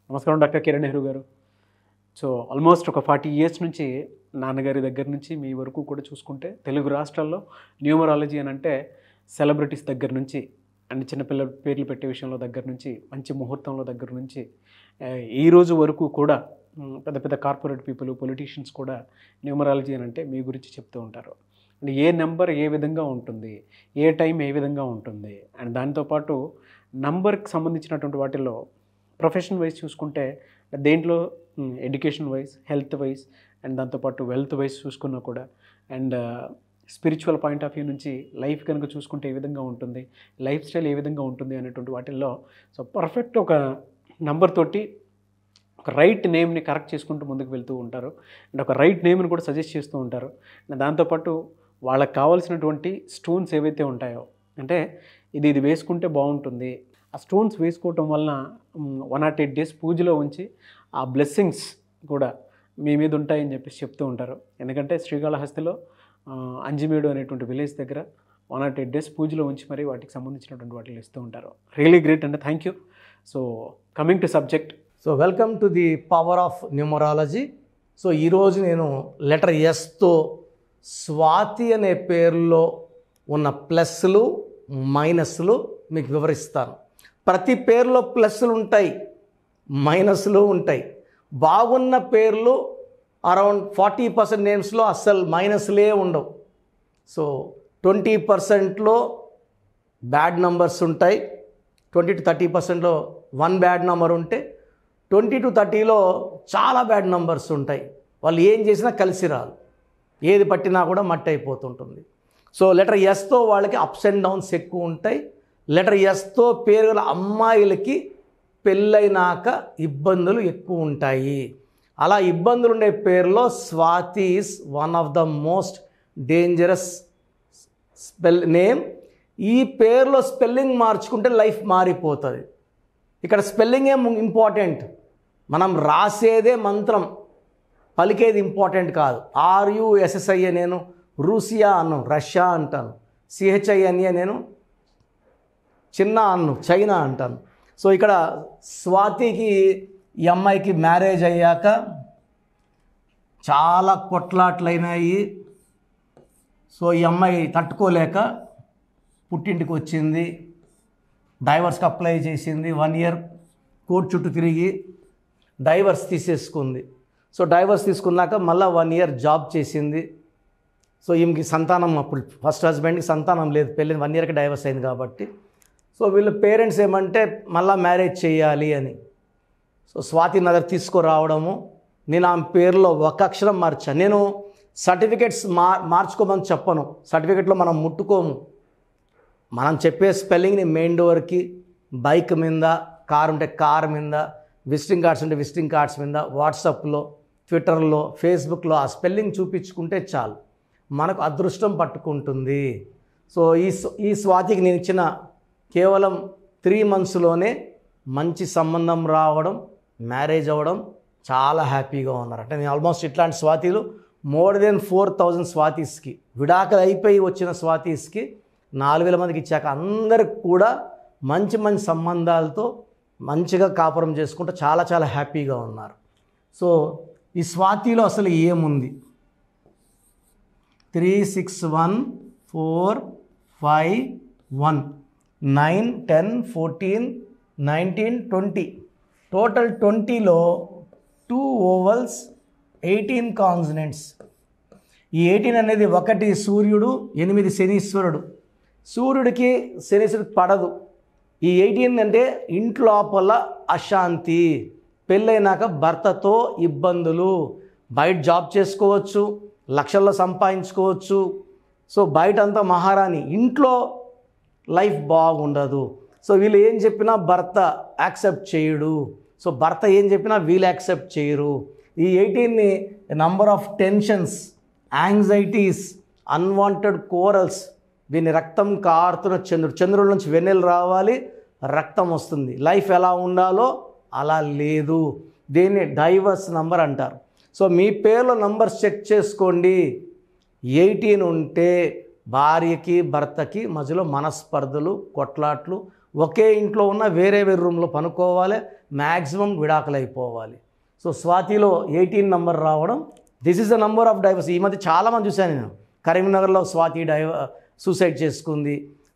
నమస్కారం డాక్టర్ కిరణ్ నెహ్రూ గారు. So almost ఒక 40 ఇయర్స్ నుంచి నాన్నగారి దగ్గర నుంచి మీ వరకు కూడా చూసుకుంటే తెలుగు రాష్ట్రాల్లో న్యూమరాలజీ అని అంటే సెలబ్రిటీస్ దగ్గర నుంచి అండ్ చిన్నపిల్లల పేర్లు పెట్టే విషయంలో దగ్గర నుంచి మంచి ముహూర్తంలో దగ్గర నుంచి ఈ రోజు వరకు కూడా పెద్ద పెద్ద కార్పొరేట్ పీపుల్ పొలిటీషియన్స్ కూడా న్యూమరాలజీ అని అంటే మీ గురించి చెప్తూ ఉంటారు. అండ్ ఏ నెంబర్ ఏ విధంగా ఉంటుంది, ఏ టైం ఏ విధంగా ఉంటుంది, అండ్ దాంతోపాటు నంబర్కి సంబంధించినటువంటి వాటిల్లో ప్రొఫెషన్ వైజ్ చూసుకుంటే దేంట్లో education wise, health wise and దాంతోపాటు వెల్త్ వైజ్ చూసుకున్నా కూడా and spiritual point of view నుంచి లైఫ్ కనుక చూసుకుంటే ఏ విధంగా ఉంటుంది, లైఫ్ స్టైల్ ఏ విధంగా ఉంటుంది అనేటువంటి వాటిల్లో సో పర్ఫెక్ట్ ఒక నంబర్ తోటి ఒక రైట్ నేమ్ని కరెక్ట్ చేసుకుంటూ ముందుకు వెళ్తూ ఉంటారు అండ్ ఒక రైట్ నేమ్ని కూడా సజెస్ట్ చేస్తూ ఉంటారు. దాంతోపాటు వాళ్ళకి కావాల్సినటువంటి స్టోన్స్ ఏవైతే ఉంటాయో అంటే ఇది వేసుకుంటే బాగుంటుంది, ఆ స్టోన్స్ వేసుకోవటం వలన 108 days పూజలో ఉంచి ఆ బ్లెస్సింగ్స్ కూడా మీ మీద ఉంటాయని చెప్పేసి చెప్తూ ఉంటారు. ఎందుకంటే శ్రీకాళహస్తిలో అంజిమేడు అనేటువంటి విలేజ్ దగ్గర 108 days పూజలో ఉంచి మరి వాటికి సంబంధించినటువంటి వాటిని ఇస్తూ ఉంటారు. రియలీ గ్రేట్ అండి, thank you. So coming to subject, so welcome to the power of numerology. So ఈరోజు నేను లెటర్ ఎస్తో స్వాతి అనే పేరులో ఉన్న ప్లస్లు మైనస్లు మీకు వివరిస్తాను. ప్రతి పేరులో ప్లస్లు ఉంటాయి, మైనస్లు ఉంటాయి. బాగున్న పేర్లు అరౌండ్ 40% నేమ్స్లో అస్సలు మైనస్లే ఉండవు. సో 20%లో బ్యాడ్ నంబర్స్ ఉంటాయి, 20 to 30%లో 1 బ్యాడ్ నెంబర్ ఉంటే 20 to 30లో చాలా బ్యాడ్ నంబర్స్ ఉంటాయి. వాళ్ళు ఏం చేసినా కలిసి రాదు, ఏది పట్టినా కూడా మట్టి అయిపోతుంటుంది. సో లెటర్ ఎస్తో వాళ్ళకి అప్స్ అండ్ డౌన్స్ ఎక్కువ ఉంటాయి. లెటర్ ఎస్తో పేరు గల అమ్మాయిలకి పెళ్ళైనాక ఇబ్బందులు ఎక్కువ ఉంటాయి. అలా ఇబ్బందులు ఉండే పేరులో Swathi is one of the most dangerous name. ఈ పేరులో స్పెల్లింగ్ మార్చుకుంటే లైఫ్ మారిపోతుంది. ఇక్కడ స్పెల్లింగ్ ఏం ఇంపార్టెంట్, మనం రాసేదే మంత్రం, పలికేది ఇంపార్టెంట్ కాదు. RUSSI నేను రూసియా అన్ను, రష్యా అంటాను. CHINA నేను చిన్న అన్ను, చైనా అంటాను. సో ఇక్కడ స్వాతికి ఈ అమ్మాయికి మ్యారేజ్ అయ్యాక చాలా కొట్లాట్లయినాయి. సో ఈ అమ్మాయి తట్టుకోలేక పుట్టింటికి వచ్చింది, డైవర్స్కి అప్లై చేసింది. 1 year కోర్టు చుట్టూ తిరిగి డైవర్స్ తీసేసుకుంది. సో డైవర్స్ తీసుకున్నాక మళ్ళీ 1 year జాబ్ చేసింది. సో ఈమెకి సంతానం, అప్పుడు ఫస్ట్ హస్బెండ్కి సంతానం లేదు, పెళ్ళి 1 yearకి డైవర్స్ అయింది కాబట్టి. సో వీళ్ళ పేరెంట్స్ ఏమంటే మళ్ళీ మ్యారేజ్ చేయాలి అని. సో స్వాతి నగర్ తీసుకురావడము, నేను ఆమె పేరులో ఒక అక్షరం మార్చాను. నేను సర్టిఫికెట్స్ మార్చుకోమని చెప్పను, సర్టిఫికెట్లో మనం ముట్టుకోము. మనం చెప్పే స్పెల్లింగ్ని మెయిన్ డోర్కి, బైక్ మీద, కార్ ఉంటే కార్ మీద, విజిటింగ్ కార్డ్స్ ఉంటే విజిటింగ్ కార్డ్స్ మీద, వాట్సాప్లో, ట్విట్టర్లో, ఫేస్బుక్లో ఆ స్పెల్లింగ్ చూపించుకుంటే చాలు, మనకు అదృష్టం పట్టుకుంటుంది. సో ఈ స్వాతికి నేను ఇచ్చిన కేవలం 3 monthsలోనే మంచి సంబంధం రావడం, మ్యారేజ్ అవ్వడం, చాలా హ్యాపీగా ఉన్నారు. అంటే నేను ఆల్మోస్ట్ ఇట్లాంటి స్వాతిలు మోర్ దెన్ 4000 స్వాతీస్కి, విడాకులు అయిపోయి వచ్చిన స్వాతీస్కి 4000 మందికి ఇచ్చాక అందరికి కూడా మంచి మంచి సంబంధాలతో మంచిగా కాపురం చేసుకుంటూ చాలా చాలా హ్యాపీగా ఉన్నారు. సో ఈ స్వాతిలో అసలు ఏముంది? 3 6 1 4 5 1 9 10 14 19 20 టోటల్ 20లో 2 vowels 18 కాన్సనెంట్స్. ఈ 18 అనేది 1 సూర్యుడు, 8 శనీశ్వరుడు. సూర్యుడికి శనీశ్వరుడికి పడదు. ఈ 18 అంటే ఇంట్లోపల అశాంతి, పెళ్ళైనాక భర్తతో ఇబ్బందులు, బయట జాబ్ చేసుకోవచ్చు, లక్షల్లో సంపాదించుకోవచ్చు. సో బయటంతా మహారాణి, ఇంట్లో లైఫ్ బాగుండదు. సో వీళ్ళు ఏం చెప్పినా భర్త యాక్సెప్ట్ చేయడు. సో భర్త ఏం చెప్పినా వీళ్ళు యాక్సెప్ట్ చేయరు. ఈ 18ని number of tensions, anxieties, unwanted quarrels. దీన్ని రక్తం కారుతున్న చంద్రుడి నుంచి వెన్నెలు రావాలి, రక్తం వస్తుంది. లైఫ్ ఎలా ఉండాలో అలా లేదు. దీన్ని డైవర్స్ నంబర్ అంటారు. సో మీ పేరులో నంబర్స్ చెక్ చేసుకోండి. 18 ఉంటే భార్యకి భర్తకి మధ్యలో మనస్పర్ధలు, కొట్లాట్లు, ఒకే ఇంట్లో ఉన్న వేరే వేరే రూమ్లో పనుకోవాలి, మ్యాక్సిమం విడాకులు అయిపోవాలి. సో స్వాతిలో 18 నంబర్ రావడం, this is the number of divorce. ఈ మధ్య చాలామంది చూశాను నేను. కరీంనగర్లో స్వాతి సూసైడ్ చేసుకుంది,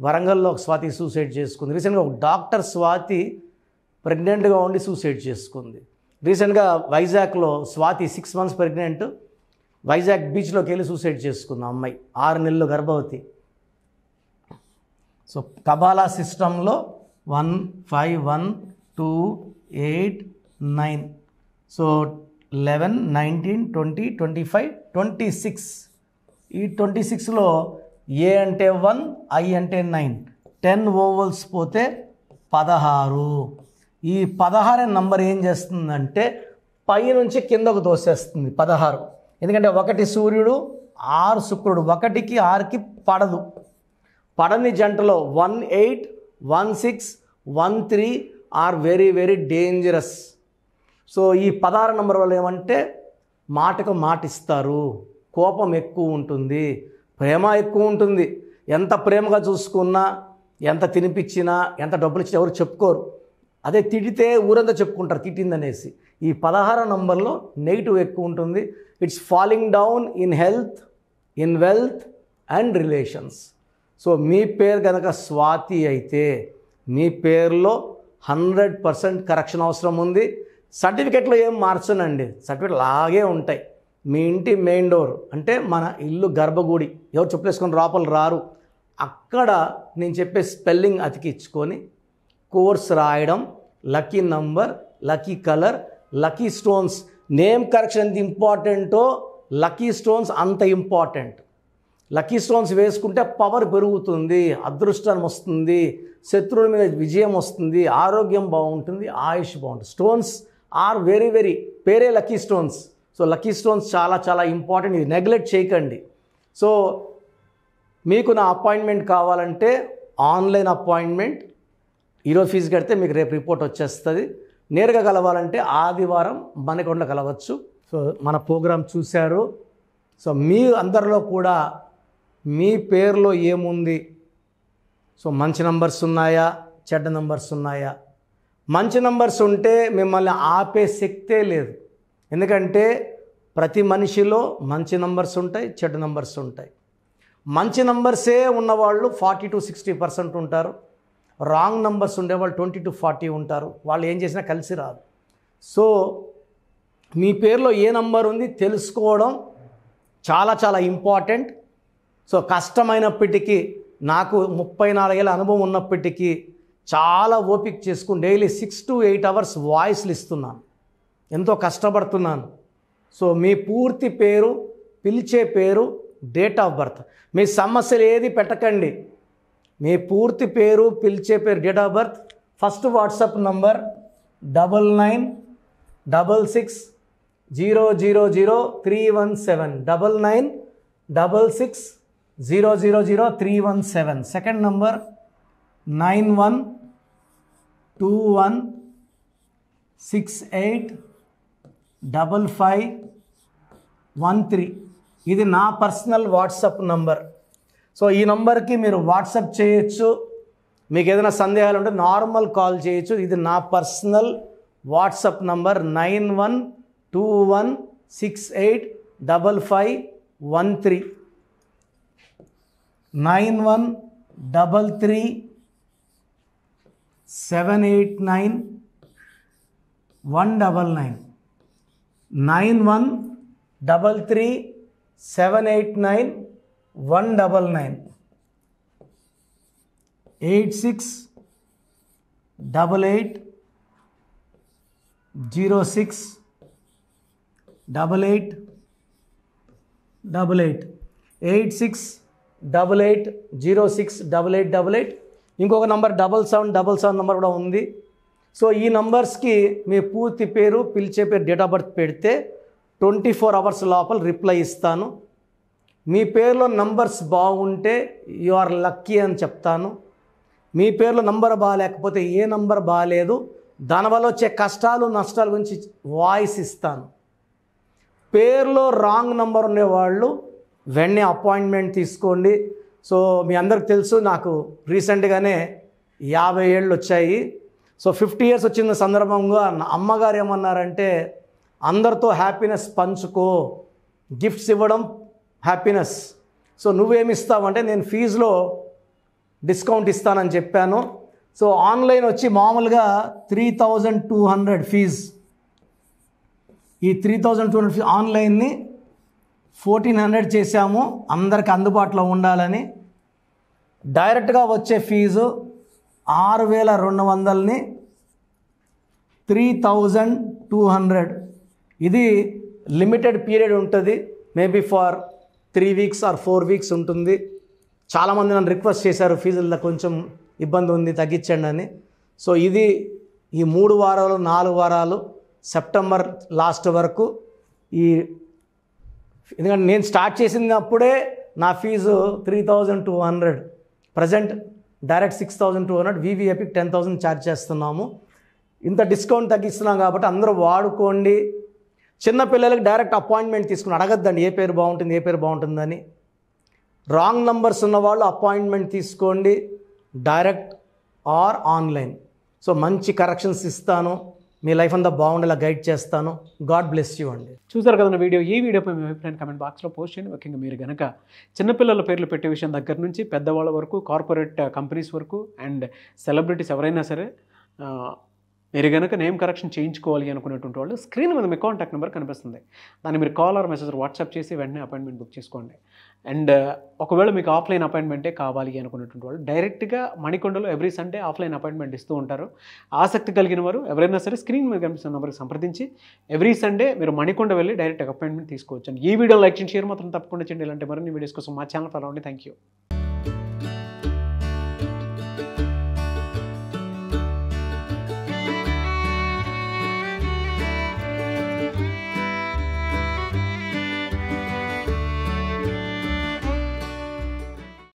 వరంగల్లో ఒక స్వాతి సూసైడ్ చేసుకుంది. రీసెంట్గా ఒక డాక్టర్ స్వాతి ప్రెగ్నెంట్గా ఉండి సూసైడ్ చేసుకుంది. రీసెంట్గా వైజాగ్లో స్వాతి 6 months ప్రెగ్నెంట్, వైజాగ్ బీచ్లోకి వెళ్ళి సూసైడ్ చేసుకుంది అమ్మాయి, 6 నెలలు గర్భవతి. సో కబాలా సిస్టంలో 1 5 1 2 8 9, సో 11 19 20 25 26. ఈ 26లో ఏ అంటే 1, ఐ అంటే 9, 10 ఓవల్స్ పోతే 16. ఈ 16 నంబర్ ఏం చేస్తుందంటే పై నుంచి కిందకు తోసేస్తుంది 16. ఎందుకంటే 1 సూర్యుడు 6 శుక్రుడు, 1కి 6కి పడదు. పడని జంటలో 1 8 1 6 1 3 are very very dangerous. So ఈ 16 నంబర్ వల్ల ఏమంటే మాటకు మాట ఇస్తారు, కోపం ఎక్కువ ఉంటుంది, ప్రేమ ఎక్కువ ఉంటుంది. ఎంత ప్రేమగా చూసుకున్నా, ఎంత తినిపించినా, ఎంత డబ్బులు ఇచ్చినా ఎవరు చెప్పుకోరు. అదే తిడితే ఊరంతా చెప్పుకుంటారు తిట్టిందనేసి. ఈ 16 నంబర్లో నెగిటివ్ ఎక్కువ ఉంటుంది. It's falling down in health, in wealth and relations. So మీ పేరు కనుక స్వాతి అయితే మీ పేరులో 100% కరెక్షన్ అవసరం ఉంది. సర్టిఫికెట్లో ఏం మార్చనండి, సర్టిఫికెట్ లాగే ఉంటాయి. మీ ఇంటి మెయిన్ డోర్ అంటే మన ఇల్లు గర్భగుడి, ఎవరు చెప్పులేసుకొని లోపల రారు. అక్కడ నేను చెప్పే స్పెల్లింగ్ అతికించుకొని కోర్స్ రాయడం, lucky number, lucky colour, lucky stones. Name correction ఎంత ఇంపార్టెంటో లక్కీ స్టోన్స్ అంత ఇంపార్టెంట్. లక్కీ స్టోన్స్ వేసుకుంటే పవర్ పెరుగుతుంది, అదృష్టం వస్తుంది, శత్రువుల మీద విజయం వస్తుంది, ఆరోగ్యం బాగుంటుంది, ఆయుష్ బాగుంటుంది. స్టోన్స్ ఆర్ వెరీ వెరీ, పేరే lucky stones. So lucky stones చాలా చాలా ఇంపార్టెంట్, ఇది నెగ్లెక్ట్ చేయకండి. సో మీకు నా అపాయింట్మెంట్ కావాలంటే ఆన్లైన్ అపాయింట్మెంట్, ఈరోజు ఫీజు కడితే మీకు రేపు రిపోర్ట్ వచ్చేస్తుంది. నేరుగా కలవాలంటే ఆదివారం మనకొండ కలవచ్చు. సో మన ప్రోగ్రాం చూశారు. సో మీ అందరిలో కూడా మీ పేరులో ఏముంది, సో మంచి నంబర్స్ ఉన్నాయా, చెడ్డ నంబర్స్ ఉన్నాయా? మంచి నంబర్స్ ఉంటే మిమ్మల్ని ఆపే శక్తే లేదు. ఎందుకంటే ప్రతి మనిషిలో మంచి నంబర్స్ ఉంటాయి, చెడ్డ నంబర్స్ ఉంటాయి. మంచి నంబర్సే ఉన్నవాళ్ళు 40 to 60% ఉంటారు. రాంగ్ నంబర్స్ ఉండేవాళ్ళు 20 to 40 ఉంటారు. వాళ్ళు ఏం చేసినా కలిసి రాదు. సో మీ పేరులో ఏ నంబర్ ఉంది తెలుసుకోవడం చాలా చాలా ఇంపార్టెంట్. సో కష్టమైనప్పటికీ, నాకు 34 ఏళ్ళ అనుభవం ఉన్నప్పటికీ చాలా ఓపిక చేసుకుని డైలీ 6 to 8 hours వాయిస్లు ఇస్తున్నాను, ఎంతో కష్టపడుతున్నాను. సో మీ పూర్తి పేరు, పిలిచే పేరు, డేట్ ఆఫ్ బర్త్, మీ సమస్యలు ఏది పెట్టకండి. మీ పూర్తి పేరు, పిలిచే పేరు, date of birth. First WhatsApp number 9966000317, 9966000317. Second number 9121685513. ఇది నా పర్సనల్ వాట్సాప్ నంబర్. సో ఈ నంబర్కి మీరు వాట్సాప్ చేయొచ్చు. మీకు ఏదైనా సందేహాలు ఉంటే నార్మల్ కాల్ చేయొచ్చు. ఇది నా పర్సనల్ వాట్సాప్ నంబర్ 9121685513, 9133789199, 9133789199, 8688068888, 8688068888. ఇంకొక నంబర్ 7777 నంబర్ కూడా ఉంది. సో ఈ నంబర్స్కి మీ పూర్తి పేరు, పిలిచే పేరు, డేట్ ఆఫ్ బర్త్ పెడితే 24 hours లోపల రిప్లై ఇస్తాను. మీ పేరులో నంబర్స్ బాగుంటే యు ఆర్ లక్కీ అని చెప్తాను. మీ పేరులో నంబర్ బాగాలేకపోతే ఏ నంబర్ బాగాలేదు, దానివల్ల వచ్చే కష్టాలు నష్టాల గురించి వాయిస్ ఇస్తాను. పేరులో రాంగ్ నంబర్ ఉండేవాళ్ళు వెంటనే అపాయింట్మెంట్ తీసుకోండి. సో మీ అందరికి తెలుసు, నాకు రీసెంట్గానే 50 ఏళ్ళు వచ్చాయి. సో 50 ఇయర్స్ వచ్చిన సందర్భంగా నా అమ్మగారు ఏమన్నారంటే, అందరితో హ్యాపీనెస్ పంచుకో, గిఫ్ట్స్ ఇవ్వడం హ్యాపీనెస్. సో నువ్వేమి ఇస్తావంటే, నేను ఫీజులో డిస్కౌంట్ ఇస్తానని చెప్పాను. సో ఆన్లైన్ వచ్చి మామూలుగా 3200 ఫీజ్. ఈ 3200 ఫీజ్ ఆన్లైన్ని 1400 చేశాము అందరికి అందుబాటులో ఉండాలని. డైరెక్ట్గా వచ్చే ఫీజు 6200ని 3200. ఇది లిమిటెడ్ పీరియడ్ ఉంటుంది, maybe for 3 weeks or 4 weeks ఉంటుంది. చాలామంది నన్ను రిక్వెస్ట్ చేశారు, ఫీజుల్లో కొంచెం ఇబ్బంది ఉంది తగ్గించండి అని. సో ఇది ఈ 3 వారాలు 4 వారాలు సెప్టెంబర్ లాస్ట్ వరకు. ఎందుకంటే నేను స్టార్ట్ చేసినప్పుడే నా fees 3200, present direct 6200, VVIP 10,000 charge చేస్తున్నాము. ఇంత డిస్కౌంట్ తగ్గిస్తున్నాం కాబట్టి అందరూ వాడుకోండి. చిన్నపిల్లలకి డైరెక్ట్ అపాయింట్మెంట్ తీసుకుని అడగద్దండి ఏ పేరు బాగుంటుంది ఏ పేరు బాగుంటుందని. రాంగ్ నంబర్స్ ఉన్నవాళ్ళు అపాయింట్మెంట్ తీసుకోండి, డైరెక్ట్ ఆర్ ఆన్లైన్. సో మంచి కరెక్షన్స్ ఇస్తాను, మీ లైఫ్ అంతా బాగుండేలా గైడ్ చేస్తాను. గాడ్ బ్లెస్ యూ అండి. చూసారు కదా వీడియో. ఈ వీడియోపై మీ అభిప్రాయం కమెంట్ బాక్స్లో పోస్ట్ చేయండి. ముఖ్యంగా మీరు కనుక చిన్నపిల్లల పేర్లు పెట్టే విషయం దగ్గర నుంచి పెద్దవాళ్ళ వరకు, కార్పొరేట్ కంపెనీస్ వరకు అండ్ సెలబ్రిటీస్ ఎవరైనా సరే మీరు కనుక నేమ్ కరెక్షన్ చేయించుకోవాలి అనుకునేటువంటి వాళ్ళు స్క్రీన్ మీద మీ కాంటాక్ట్ నెంబర్ కనిపిస్తుంది. దాన్ని మీరు కాల్ ఆర్ మెసేజ్ వాట్సాప్ చేసి వెంటనే అపాయింట్మెంట్ బుక్ చేసుకోండి. అండ్ ఒకవేళ మీకు ఆఫ్లైన్ అపాయింట్మెంటే కావాలి అనుకునేటువంటి వాళ్ళు డైరెక్ట్గా మణికొండలో ఎవ్రీ సండే ఆఫ్లైన్ అపాయింట్మెంట్ ఇస్తూ ఉంటారు. ఆసక్తి కలిగిన వారు ఎవరైనా సరే స్క్రీన్ మీద కనిపిస్తున్న నెంబర్కి సంప్రదించి ఎవ్రీ సండే మీరు మణికొండ వెళ్ళి డైరెక్ట్ అపాయింట్మెంట్ తీసుకోవచ్చు. ఈ వీడియో లైక్ చేసి షేర్ మాత్రం తప్పకుండా చేయండి. ఇలాంటి మరిన్ని వీడియోస్ కోసం మా ఛానల్ ఫాలో అవ్వండి. Thank you.